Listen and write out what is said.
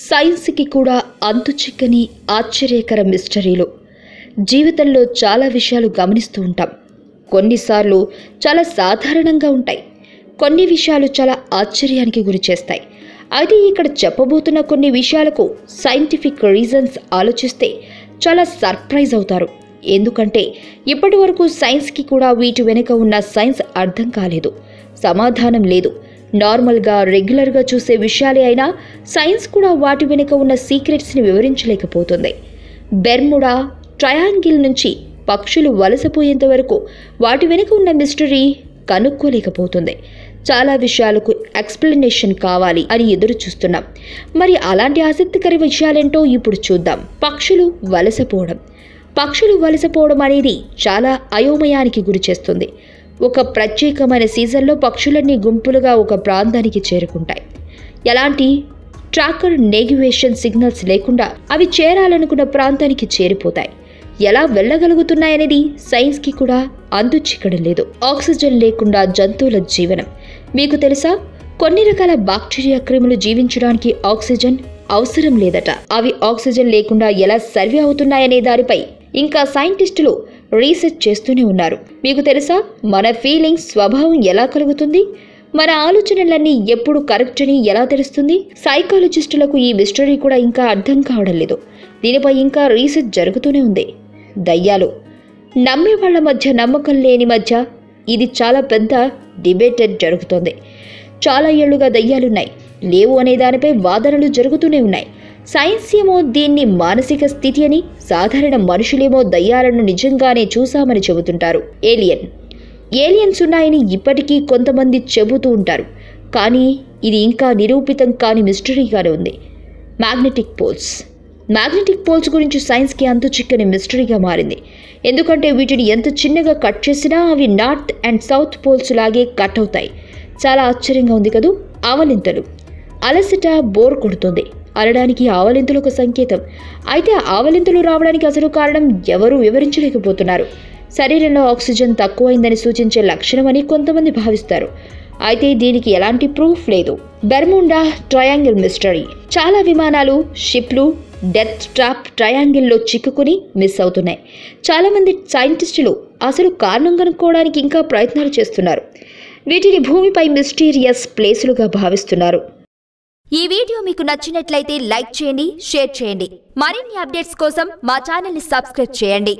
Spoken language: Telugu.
సైన్స్కి కూడా అంతు చిక్కని ఆశ్చర్యకర మిస్టరీలు. జీవితంలో చాలా విషయాలు గమనిస్తూ ఉంటాం. కొన్నిసార్లు చాలా సాధారణంగా ఉంటాయి, కొన్ని విషయాలు చాలా ఆశ్చర్యానికి గురి చేస్తాయి. అయితే ఇక్కడ చెప్పబోతున్న కొన్ని విషయాలకు సైంటిఫిక్ రీజన్స్ ఆలోచిస్తే చాలా సర్ప్రైజ్ అవుతారు. ఎందుకంటే ఇప్పటి వరకు సైన్స్కి కూడా వీటి వెనుక ఉన్న సైన్స్ అర్థం కాలేదు, సమాధానం లేదు. నార్మల్గా రెగ్యులర్గా చూసే విషయాలే అయినా సైన్స్ కూడా వాటి వెనుక ఉన్న సీక్రెట్స్ని వివరించలేకపోతుంది. బెర్ముడా ట్రయాంగిల్ నుంచి పక్షులు వలసపోయేంత వరకు వాటి వెనుక ఉన్న మిస్టరీ కనుక్కోలేకపోతుంది. చాలా విషయాలకు ఎక్స్ప్లెనేషన్ కావాలి అని ఎదురు చూస్తున్నాం. మరి అలాంటి ఆసక్తికర విషయాలేంటో ఇప్పుడు చూద్దాం. పక్షులు వలసపోవడం అనేది చాలా అయోమయానికి గురి చేస్తుంది. ఒక ప్రత్యేకమైన సీజన్లో పక్షులన్నీ గుంపులుగా ఒక ప్రాంతానికి చేరుకుంటాయి. ఎలాంటి ట్రాకర్ నేవిగేషన్ సిగ్నల్స్ లేకుండా అవి చేరాలనుకున్న ప్రాంతానికి చేరిపోతాయి. ఎలా వెళ్ళగలుగుతున్నాయనేది సైన్స్కి కూడా అంతుచిక్కడం లేదు. ఆక్సిజన్ లేకుండా జంతువుల జీవనం మీకు తెలుసా? కొన్ని రకాల బాక్టీరియా క్రిములు జీవించడానికి ఆక్సిజన్ అవసరం లేదట. అవి ఆక్సిజన్ లేకుండా ఎలా సర్వే అవుతున్నాయనే దానిపై ఇంకా సైంటిస్టులు రీసెర్చ్ చేస్తూనే ఉన్నారు. మీకు తెలుసా, మన ఫీలింగ్స్ స్వభావం ఎలా కలుగుతుంది, మన ఆలోచనలన్నీ ఎప్పుడు కరెక్ట్ అని ఎలా తెలుస్తుంది? సైకాలజిస్టులకు ఈ మిస్టరీ కూడా ఇంకా అర్థం కావడం లేదు. దీనిపై ఇంకా రీసెర్చ్ జరుగుతూనే ఉంది. దయ్యాలు నమ్మే వాళ్ళ మధ్య నమ్మకం లేని మధ్య ఇది చాలా పెద్ద డిబేటెడ్ జరుగుతోంది. చాలా ఏళ్లుగా దయ్యాలున్నాయి లేవు అనే దానిపై వాదనలు జరుగుతూనే ఉన్నాయి. సైన్స్ ఏమో దీన్ని మానసిక స్థితి అని, సాధారణ మనుషులేమో దయ్యాలను నిజంగానే చూశామని చెబుతుంటారు. ఏలియన్స్ ఉన్నాయని ఇప్పటికీ కొంతమంది చెబుతూ ఉంటారు. కానీ ఇది ఇంకా నిరూపితం కాని మిస్టరీగానే ఉంది. మ్యాగ్నెటిక్ పోల్స్ గురించి సైన్స్కి అంతు చిక్కని మిస్టరీగా మారింది. ఎందుకంటే వీటిని ఎంత చిన్నగా కట్ చేసినా అవి నార్త్ అండ్ సౌత్ పోల్స్ లాగే కట్ అవుతాయి. చాలా ఆశ్చర్యంగా ఉంది కదూ. ఆవలింతలు, అలసట, బోర్ కొడుతుంది అనడానికి ఆవలింతలు ఒక సంకేతం. అయితే ఆవలింతలు రావడానికి అసలు కారణం ఎవరూ వివరించలేకపోతున్నారు. శరీరంలో ఆక్సిజన్ తక్కువైందని సూచించే లక్షణమని కొంతమంది భావిస్తారు. అయితే దీనికి ఎలాంటి ప్రూఫ్ లేదు. Bermuda triangle mystery. చాలా విమానాలు, షిప్లు డెత్ ట్రాప్ ట్రయాంగిల్లో చిక్కుకుని మిస్ అవుతున్నాయి. చాలామంది సైంటిస్టులు అసలు కారణం కనుక్కోవడానికి ఇంకా ప్రయత్నాలు చేస్తున్నారు. వీటిని భూమిపై మిస్టీరియస్ ప్లేసులుగా భావిస్తున్నారు. ఈ వీడియో మీకు నచ్చినట్లయితే లైక్ చేయండి, షేర్ చేయండి. మరిన్ని అప్డేట్స్ కోసం మా ఛానల్ని సబ్స్క్రైబ్ చేయండి.